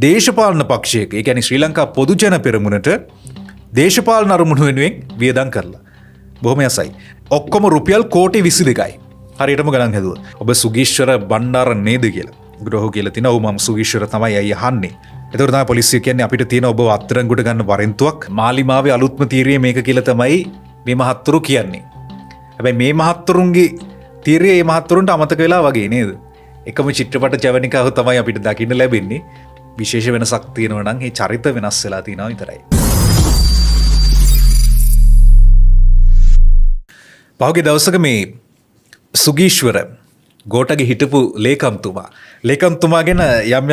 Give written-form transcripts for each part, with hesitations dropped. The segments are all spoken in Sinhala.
දේශපාලන පක්ෂයක, ඒ කියන්නේ ශ්‍රී ලංකා පොදු ජන පෙරමුණට දේශපාලන අරමුණු වෙනුවෙන් වියදම් කරලා. බොහොම යසයි. ඔක්කොම රුපියල් කෝටි 22යි. හරියටම ගණන් හැදුවා. ඔබ සුගීශ්වර බණ්ඩාර නේද කියලා. ග්‍රහෝ කියලා තිනා. ඔව් මම සුගීශ්වර තමයි අයියා අහන්නේ. ඒතකොට තමයි පොලිසිය කියන්නේ අපිට තියෙන ඔබ අත්තරංගුට ගන්න වරෙන්තුවක් මාලිමාවේ අලුත්ම තීරය මේක කියලා තමයි මේ මහත්තුරු කියන්නේ. හැබැයි මේ මහත්තුරුන්ගේ තීරය මේ මහත්තුරුන්ට අමතක වෙලා වගේ නේද? එකම චිත්‍රපට ජවනිකාව තමයි අපිට දකින්න ලැබෙන්නේ. විශේෂ වෙනසක් තියෙනවා නම් ඒ චරිත වෙනස් වෙලා තියෙනවා විතරයි. පහුගිය දවසක මේ සුගීශ්වර ගෝඨගේ හිටපු ලේකම්තුමා ගැන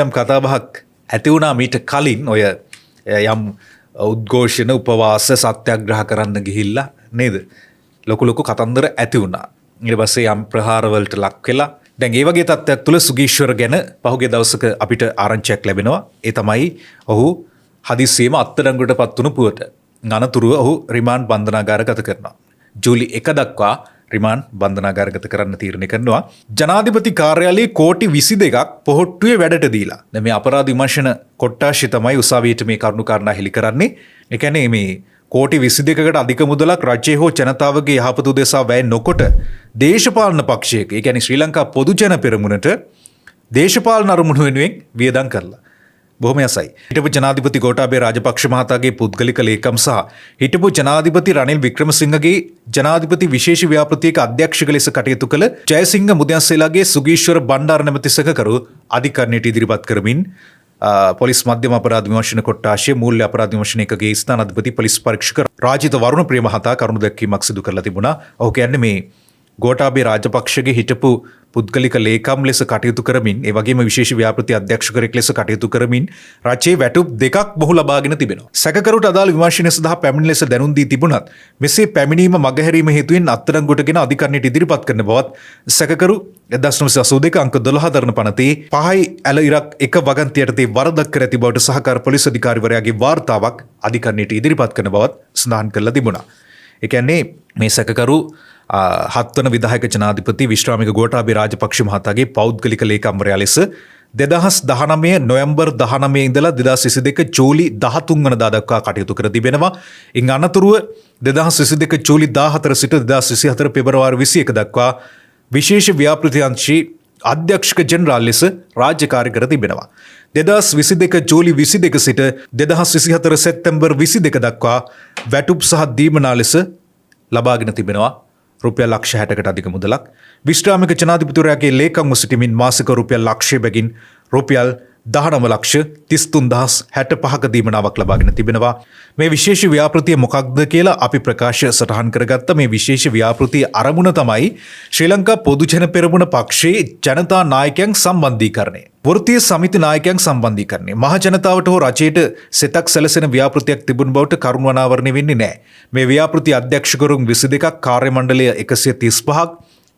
යම් කතාබහක් ඇති වුණා මීට කලින් ඔය යම් උද්ඝෝෂණ උපවාස සත්‍යග්‍රහ කරන්න ගිහිල්ලා නේද? ලොකු කතන්දර ඇති වුණා. ඊට පස්සේ යම් ප්‍රහාරවලට ලක් වෙලා දැන් ඒ වගේ තත්ත්වයක් තුළ සුගීශ්වර ගැන පහුගිය දවසක අපිට ආරංචියක් ලැබෙනවා. ඒ තමයි ඔහු හදිස්සියෙම අත්අඩංගුවට පත් වුණු පුවට. අනතුරුව ඔහු රිමාන්ඩ් බන්ධනාගාරගත කරනවා. ජූලි 1 දක්වා රිමාන්ඩ් බන්ධනාගාරගත කරන්න තීරණය කරනවා. ජනාධිපති කාර්යාලයේ කෝටි 22ක් පොහොට්ටුවේ වැඩට දීලා. දැන් මේ අපරාධ විමර්ශන කොට්ටාශය තමයි උසාවියට මේ කරුණු කාරණා හෙළි කරන්නේ. ඒ කියන්නේ මේ කෝටි 22කට අධික මුදලක් රජයේ හෝ ජනතාවගේ යහපත උදෙසා වැය නොකොට දේශපාලන පක්ෂයක, ඒ කියන්නේ ශ්‍රී ලංකා පොදු ජන පෙරමුණට දේශපාලන අරමුණු වෙනුවෙන් වියදම් කරලා. බොහොම යසයි. හිටපු ජනාධිපති ගෝඨාභය රාජපක්ෂ මහතාගේ පුද්ගලික ලේකම් සහ හිටපු ජනාධිපති රනිල් වික්‍රමසිංහගේ ජනාධිපති විශේෂ ව්‍යාපෘතියක අධ්‍යක්ෂක ලෙස කටයුතු කළ ජයසිංහ මුදයන්සේලාගේ සුගීශ්වර බණ්ඩාර නැමැති සැකකරු අධිකරණයට ඉදිරිපත් කරමින් පොලිස් මධ්‍යම අපරාධ විමර්ශන කොට්ටාශය මූල්‍ය අපරාධ විමර්ශන ඒකකයේ ස්ථානාධිපති පොලිස් පරීක්ෂක රාජිත වරුණ ප්‍රිය මහතා කරුණු දැක්වීමක් සිදු කරලා තිබුණා. ඔහු කියන්නේ මේ ගෝඨාභය රාජපක්ෂගේ හිටපු පුද්ගලික ලේකම් ලෙස කටයුතු කරමින් ඒ වගේම විශේෂ ව්‍යාපෘති අධ්‍යක්ෂකයෙක් ලෙස කටයුතු කරමින් රජයේ වැටුප් දෙකක් මොහු ලබාගෙන තිබෙනවා. සැකකරුට අදාළ විමර්ශනය සඳහා පැමිණි ලෙස දැනුම් දී තිබුණත් මෙසේ පැමිණීම මගහැරීම හේතුවෙන් අත්අඩංගුවටගෙන අධිකරණයට ඉදිරිපත් කරන බවත් සැකකරු 1982 අංක 12 දරන පනතේ 5යි ඇල ඉරක් 1 වගන්ති යටතේ වරදක් කර ඇති බවට සහකාර පොලිස් අධිකාරිවරයාගේ වාර්තාවක් අධිකරණයට ඉදිරිපත් කරන බවත් සඳහන් කරලා තිබුණා. ඒ කියන්නේ මේ සැකකරු 7 වන විධායක ජනාධිපති විශ්‍රාමික ගෝඨාභය රාජපක්ෂ මහතාගේ පෞද්ගලික ලේකම්වරයා ලෙස 2019 නොවැම්බර් 19 ඉඳලා 2022 ජූලි 13 වනදා දක්වා කටයුතු කර තිබෙනවා. ඉන් අනතුරුව 2022 ජූලි 14 සිට 2024 පෙබරවාරි 21 දක්වා විශේෂ ව්‍යාපෘති අංශයේ අධ්‍යක්ෂක ජෙනරාල් ලෙස රාජකාරී කර තිබෙනවා. 2022 ජූලි 22 සිට 2024 සැප්තැම්බර් 22 දක්වා වැටුප් සහ දීමනා ලෙස ලබාගෙන තිබෙනවා. රුපියල් ලක්ෂ 60කට අධික මුදලක් විශ්‍රාමික ජනාධිපතිවරයාගේ ලේකම්ව සිටමින් මාසික රුපියල් ලක්ෂය බැගින් රුපියල් 19 ලක්ෂ 33065ක දීමනාවක් ලබාගෙන තිබෙනවා. මේ විශේෂ ව්‍යාපෘතිය මොකක්ද කියලා අපි ප්‍රකාශ සටහන් කරගත්ත මේ විශේෂ ව්‍යාපෘතිය අරමුණ තමයි ශ්‍රී ලංකා පොදු ජන පෙරමුණ පක්ෂයේ ජනතා නායකයන් සම්බන්ධීකරණය. වෘත්තීය සමිති නායකයන් සම්බන්ධීකරණය. මහ ජනතාවට හෝ රජයට සෙතක් සැලසෙන ව්‍යාපෘතියක් තිබුණ බවට කරුණු අනාවරණය වෙන්නේ නැහැ. මේ ව්‍යාපෘති අධ්‍යක්ෂකවරුන් 22ක් කාර්ය මණ්ඩලය 135ක්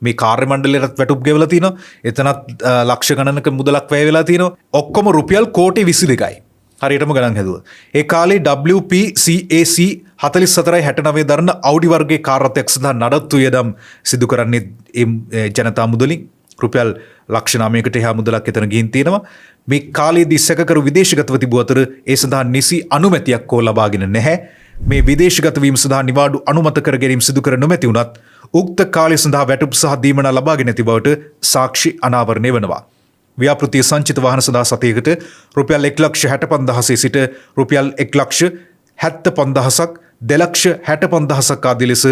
මේ කාර්ය මණ්ඩලයට වැටුප් ගෙවලා තිනවා. එතනත් ලක්ෂ ගණනක මුදලක් වැය වෙලා තිනවා. ඔක්කොම රුපියල් කෝටි 22යි. හරියටම ගණන් හැදුවා. ඒ කාලේ WPCAC 4469 දරන Audi වර්ගයේ කාර් රථයක් සඳහා නඩත්තු වියදම් සිදු කරන්නේ ජනතා මුදලින් රුපියල් ලක්ෂ 9කට එහා මුදලක් එතන ගිහින් තියෙනවා. මේ කාලයේදී සැකකරු විදේශගතව තිබූ අතර ඒ සඳහා නිසි අනුමැතියක් හෝ ලබාගෙන නැහැ. මේ විදේශගත වීම සඳහා නිවාඩු අනුමත කර ගැනීම සිදු කර නොමැති වුණත් උක්ත කාලය සඳහා වැටුප් සහ දීමනා ලබාගෙන ඇති බවට සාක්ෂි අනාවරණය වෙනවා. ව්‍යාපෘතිය සංචිත වාහන සඳහා සතියකට රුපියල් 1,65,000 සිට රුපියල් 1,75,000ක් 2,65,000ක් ආදී ලෙස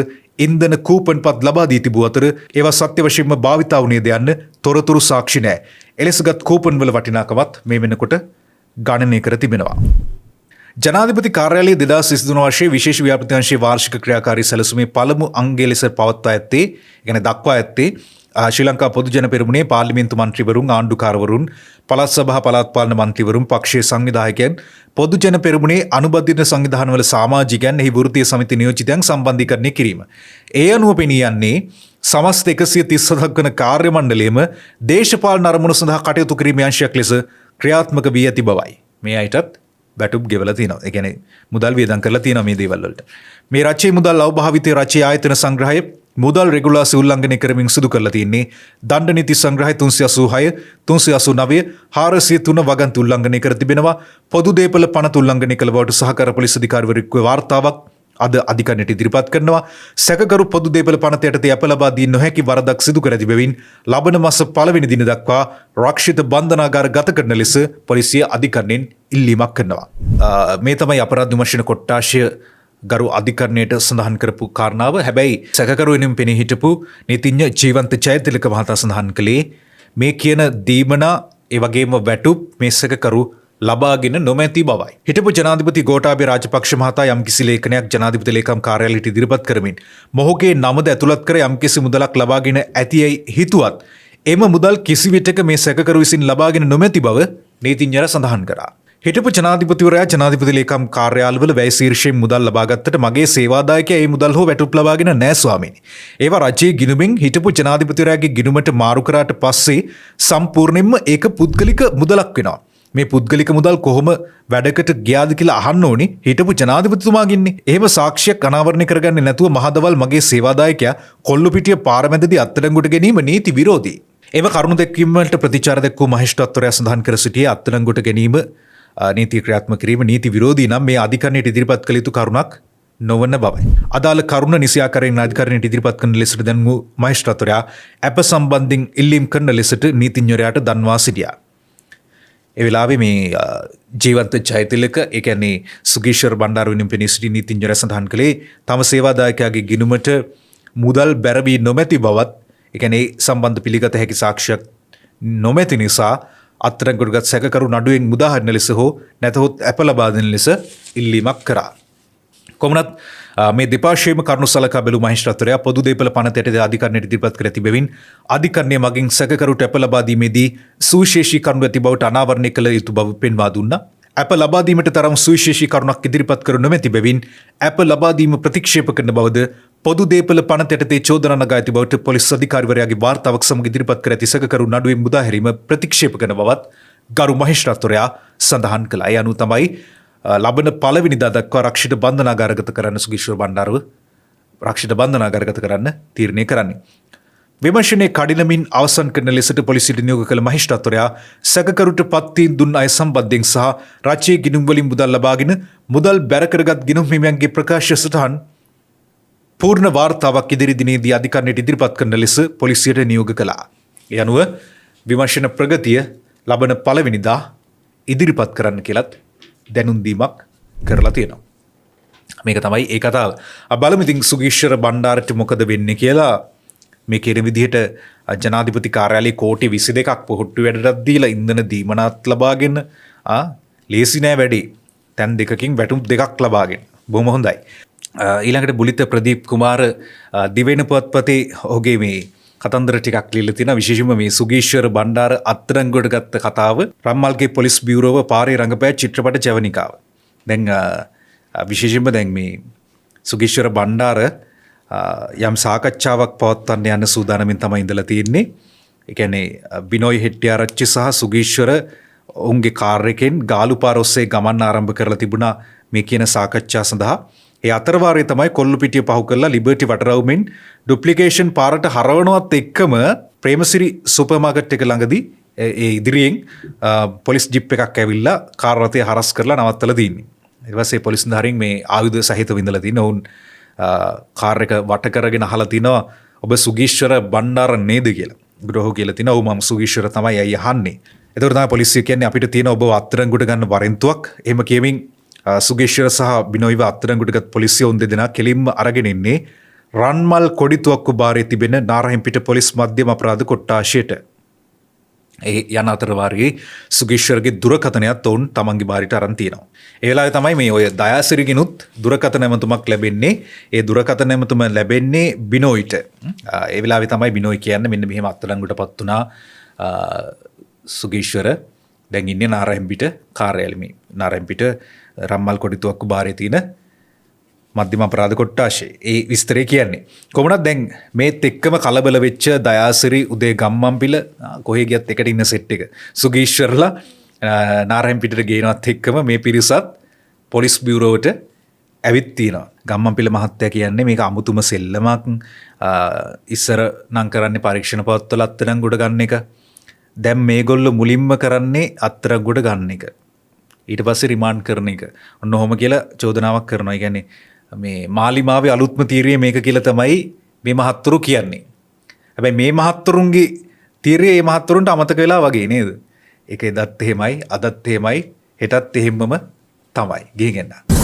ඉන්ධන කූපන්පත් ලබා දී තිබූ අතර ඒවා සත්‍ය වශයෙන්ම භාවිතා වුණේද යන්න තොරතුරු සාක්ෂි නැහැ. එලෙසගත් කූපන් වල වටිනාකමත් මේ වෙනකොට ගණනය කර තිබෙනවා. ජනාධිපති කාර්යාලයේ 2023 වර්ෂයේ විශේෂ ව්‍යාපෘති අංශයේ වාර්ෂික ක්‍රියාකාරී සැලසුමේ පළමු අංගය ලෙස පවත්වා ඇත්තේ, يعني දක්වා ඇත්තේ ශ්‍රී ලංකා පොදු ජන පෙරමුණේ පාර්ලිමේන්තු මන්ත්‍රීවරුන්, ආණ්ඩුකාරවරුන්, පළාත් සභා පළාත් පාලන මන්ත්‍රීවරුන්, පක්ෂයේ සංවිධායකයන්, පොදු ජන පෙරමුණේ අනුබද්ධිත සංවිධානවල සමාජිකයන්, එහි වෘත්තීය සමිති නියෝජිතයන් සම්බන්ධීකරණය කිරීම. ඒ අනුව පෙනී යන්නේ සමස්ත 137ක් වන කාර්ය මණ්ඩලයේම දේශපාලන අරමුණු සඳහා කටයුතු කිරීමේ අංශයක් ලෙස ක්‍රියාත්මක වී ඇති බවයි. මේ අයටත් වැටුප් ගෙවලා තියෙනවා. ඒ කියන්නේ මුදල් වියදම් කරලා තියෙනවා මේ දේවල් වලට. මේ රජයේ මුදල් අවභාවිතයේ රජයේ ආයතන සංග්‍රහය මුදල් රෙගුලාසි උල්ලංඝනය කරමින් සිදු කරලා තියෙන්නේ. දණ්ඩ නීති සංග්‍රහය 386 389 403 වගන්ති උල්ලංඝනය කර තිබෙනවා. පොදු දේපල පනත උල්ලංඝනය කළ බවට සහකාර පොලිස් අධිකාරිවරයෙකුගේ වාර්තාවක් අද අධිකරණයට ඉදිරිපත් කරනවා. සැකකරු පොදු දේපල පනත යටතේ අප ලබා දී නොහැකි වරදක් සිදු කර ඇති බැවින් ලබන මාස 1 වෙනි දින දක්වා රක්ෂිත බන්ධනාගාර ගත කරන ලෙස පොලිසිය අධිකරණයෙන් ඉල්ලීමක් කරනවා. මේ තමයි අපරාධ විමර්ශන කොට්ටාශය ගරු අධිකරණයට සඳහන් කරපු කාරණාව. හැබැයි සැකකරු වෙනුවෙන් පෙනී හිටපු නීතිඥ ජීවන්ත ජයතිලක මහතා සඳහන් කළේ මේ කියන දීමනා ඒ වගේම වැටුප් මේ සැකකරු ලබාගෙන නොමැති බවයි. හිටපු ජනාධිපති ගෝඨාභය රාජපක්ෂ මහතා යම්කිසි ලේඛනයක් ජනාධිපති ලේකම් කාර්යාලයට ඉදිරිපත් කරමින් මොහුගේ නමද ඇතුළත් කර යම්කිසි මුදලක් ලබාගෙන ඇතියයි හිතුවත් එම මුදල් කිසිවිටක මේ සැකකරු විසින් ලබාගෙන නොමැති බව නීතිඥයර සඳහන් කරා. හිටපු ජනාධිපතිවරයා ජනාධිපති ලේකම් කාර්යාලවල වැය ශීර්ෂයෙන් මුදල් ලබාගත්තට මගේ සේවාදායකයා ඒ මුදල් හෝ වැටුප් ලබාගෙන නැහැ ස්වාමීනි. ඒවා රජයේ ගිණුමෙන් හිටපු ජනාධිපතිවරයාගේ ගිණුමට මාරු කරාට පස්සේ සම්පූර්ණයෙන්ම ඒක පුද්ගලික මුදලක් වෙනවා. මේ පුද්ගලික මුදල් කොහොම වැඩකට ගියාද කියලා අහන්න ඕනි හිටපු ජනාධිපතිතුමාගින්නේ. එහෙම සාක්ෂියක් අනාවරණය කරගන්නේ නැතුව මහදවල් මගේ සේවාදායකයා කොල්ලුපිටිය පාරමැදදී අත්අඩංගුවට ගැනීම නීති විරෝධී. එම කරුණු දැක්වීමට ප්‍රතිචාර දැක්වූ මහේස්ත්‍රාත්වරයා සඳහන් කර සිටියේ අත්අඩංගුවට ගැනීම නීති ක්‍රියාත්මක කිරීම නීති විරෝධී නම් මේ අධිකරණයට ඉදිරිපත් කළ යුතු කරුණක් නොවන බවයි. අදාළ කරුණ නිසි ආකාරයෙන් අධිකරණයට ඉදිරිපත් කරන ලෙසට දැන්වූ මහේස්ත්‍රාත්වරයා අප සම්බන්ධයෙන් ඉල්ලීම් කරන ලෙසට නීතිඥවරයාට දන්වා සිටියා. ඒ වෙලාවේ මේ ජීවන්ත ජයතිලක ඒ කියන්නේ සුගීෂ්වර බණ්ඩාර වෙනුවෙන් පෙනී සිටි නීතිඥවරයා සඳහන් කළේ තම සේවාදායකයාගේ ගිණුමට මුදල් බැරවී නොමැති බවත් ඒ කියන්නේ සම්බන්ධ පිළිගත හැකි සාක්ෂියක් නොමැති නිසා අත්අඩංගුවටගත් සැකකරු නඩුවෙන් මුදාහරින ලෙස හෝ නැතහොත් අප ලබා දෙන ලෙස ඉල්ලීමක් කරා. කොමුණත් මේ දෙපාර්ශ්වයේම කරුණු සලකා බැලූ මහේස්ත්‍රාත්වරයා පොදු දේපල පනත යටතේ අධිකරණයට ඉදිරිපත් කර ඇති බැවින් අධිකරණය මගින් සැකකරුට අප ලබා දීමේදී සුවිශේෂී කරුණු ඇති බවට අනාවරණය කළ යුතු බව පෙන්වා දුන්නා. අප ලබා දීමට තරම් සුවිශේෂී කරුණක් ඉදිරිපත් කර නොමැති බැවින් අප ලබා දීම ප්‍රතික්ෂේප කරන බවද පොදු දේපල පනත යටතේ චෝදනා නගා ඇති බවට පොලිස් අධිකාරිවරයාගේ වාර්තාවක් සමග ඉදිරිපත් කර ඇති සැකකරු නඩුවෙන් මුදාහැරීම ප්‍රතික්ෂේප කරන බවත් ගරු මහේස්ත්‍රාත්වරයා සඳහන් කළා. ඒ අනුව තමයි ලබන 1 වෙනිදා දක්වා රක්ෂිත බන්ධනාගාරගත කරන්න සුගීෂ්වර බණ්ඩාරව රක්ෂිත බන්ධනාගාරගත කරන්න තීරණය කරන්නේ. විමර්ශනයේ කඩිනමින් අවසන් කරන ලෙසට පොලිසියට නියෝග කළ මහේස්ත්‍රාත්වරයා සැකකරුට පත්වීම් දුන් අය සම්බන්ධයෙන් සහ රජයේ ගිණුම් වලින් මුදල් ලබාගෙන මුදල් බැර කරගත් ගිණුම් හිමියන්ගේ ප්‍රකාශ සටහන් පූර්ණ වාර්තාවක් ඉදිරි දිනේදී අධිකරණයට ඉදිරිපත් කරන ලෙස පොලිසියට නියෝග කළා. ඒ අනුව විමර්ශන ප්‍රගතිය ලබන 1 වෙනිදා ඉදිරිපත් කරන්න කියලත් දැනුම් දීමක් කරලා තියෙනවා. මේක තමයි ඒ කතාව. බලමු ඉතින් සුගීෂ්වර බණ්ඩාරට මොකද වෙන්නේ කියලා. මේ කියන විදිහට ජනාධිපති කාර්යාලයේ කෝටි 22ක් පොහොට්ටු වැඩටත් දීලා ඉන්ධන දීමනාත් ලබාගෙන ලේසි නෑ වැඩේ. තැන් දෙකකින් වැටුම් 2ක් ලබාගෙන. බොහොම හොඳයි. ඊළඟට බුලිත ප්‍රදීප් කුමාර දිවෙන පුවත්පතේ ඔහුගේ මේ කතන්දර ටිකක් ලියලා තියෙනවා. විශේෂයෙන්ම මේ සුගීෂ්වර බණ්ඩාර අත්අඩංගුවට ගත්ත කතාව රම්මල්ගේ පොලිස් බියුරෝව පාරේ රංගපෑ චිත්‍රපට ජවනිකාව. දැන් විශේෂයෙන්ම දැන් මේ සුගීෂ්වර බණ්ඩාර යම් සාකච්ඡාවක් පවත්වන්න යන සූදානමින් තමයි ඉඳලා තියෙන්නේ. ඒ කියන්නේ බිනෝයි හෙට්ටිආරච්චි සහ සුගීෂ්වර ඔවුන්ගේ කාර් එකෙන් ගාලුපාර ඔස්සේ ගමන් ආරම්භ කරලා තිබුණා මේ කියන සාකච්ඡා සඳහා. ඒ අතරවාරයේ තමයි කොල්ලුපිටිය පහු කරලා ලිබර්ටි වටරවුමින් ඩුප්ලිකේෂන් පාරට හරවනවත් එක්කම ප්‍රේමසිරි සුපර් මාකට් එක ළඟදී ඒ ඉදිරියෙන් පොලිස් ජිප් එකක් ඇවිල්ලා කාර් රථය හරස් කරලා නවත්තලා තින්නේ. ඊට පස්සේ පොලිස් නිලධාරීන් මේ ආයුධ සහිතව ඉඳලා තින්නේ. ඔවුන් කාර් එක වට කරගෙන අහලා තිනවා ඔබ සුගීෂ්වර බණ්ඩාර නේද කියලා. ග්‍රෝහ කියලා තිනවා. ඔව් මම සුගීෂ්වර තමයි අය අහන්නේ. එතකොට තමයි පොලිසිය කියන්නේ අපිට තියෙන ඔබ අත්අඩංගුවට ගන්න වරෙන්තුවක්. එහෙම කියමින් සුගීෂ්වර සහ බිනෝයිව අත්අඩංගුවටගත් පොලිසිය උන් දෙදෙනා කෙලින්ම අරගෙන ඉන්නේ රන්මල් කොඩිතුවක්කු බාරයේ තිබෙන නාරහෙම්පිට පොලිස් මධ්‍යම අපරාධ කොට්ටාශයට. ඒ යන අතරවාරයේ සුගීෂ්වරගේ දුරකථනයත් ඔවුන් තමන්ගේ බාරයට අරන් තියෙනවා. ඒ වෙලාවේ තමයි මේ ඔය දයාසිරිගෙනුත් දුරකථන ඇමතුමක් ලැබෙන්නේ. ඒ දුරකථන ඇමතුම ලැබෙන්නේ බිනෝයිට. ඒ වෙලාවේ තමයි බිනෝයි කියන්නේ මෙන්න මෙහෙම අත්අඩංගුවටපත් වුණා සුගීෂ්වර දැන් ඉන්නේ නාරහෙම්පිට කාර්යාලයේ. නාරහෙම්පිට රම්මල් කොඩිතුවක්කු බාරයේ තියෙන මධ්‍යම අපරාධ කොට්ටාශයේ. ඒ විස්තරය කියන්නේ. කොහොමද දැන් මේත් එක්කම කලබල වෙච්ච දයාසිරි උදේ ගම්මන්පිල කොහේ ගියත් එකට ඉන්න සෙට් එක. සුගීෂ්වරලා නාරහෙම්පිටට ගේනවත් එක්කම මේ පිරිසත් පොලිස් බියුරෝවට ඇවිත් තියෙනවා. ගම්මන්පිල මහත්තයා කියන්නේ මේක අමුතුම සෙල්ලමක්. ඉස්සර නම් කරන්නේ පරීක්ෂණ පවත්වල අත්අඩංගුවට ගන්න එක. දැන් මේගොල්ලෝ මුලින්ම කරන්නේ අත්අඩංගුවට ගන්න එක. ඊට පස්සේ රිමාන්ඩ් කරන එක. ඔන්න ඔහොම කියලා චෝදනාවක් කරනවා. ඒ කියන්නේ මේ මාලිමාවේ අලුත්ම තීරය මේක කියලා තමයි මේ මහත්තුරු කියන්නේ. හැබැයි මේ මහත්තුරුන්ගේ තීරය මේ මහත්තුරුන්ට අමතක වෙලා වගේ නේද? ඒක එදත් එහෙමයි, අදත් එහෙමයි, හෙටත් එහෙම්මම තමයි. ගිහින් එන්න.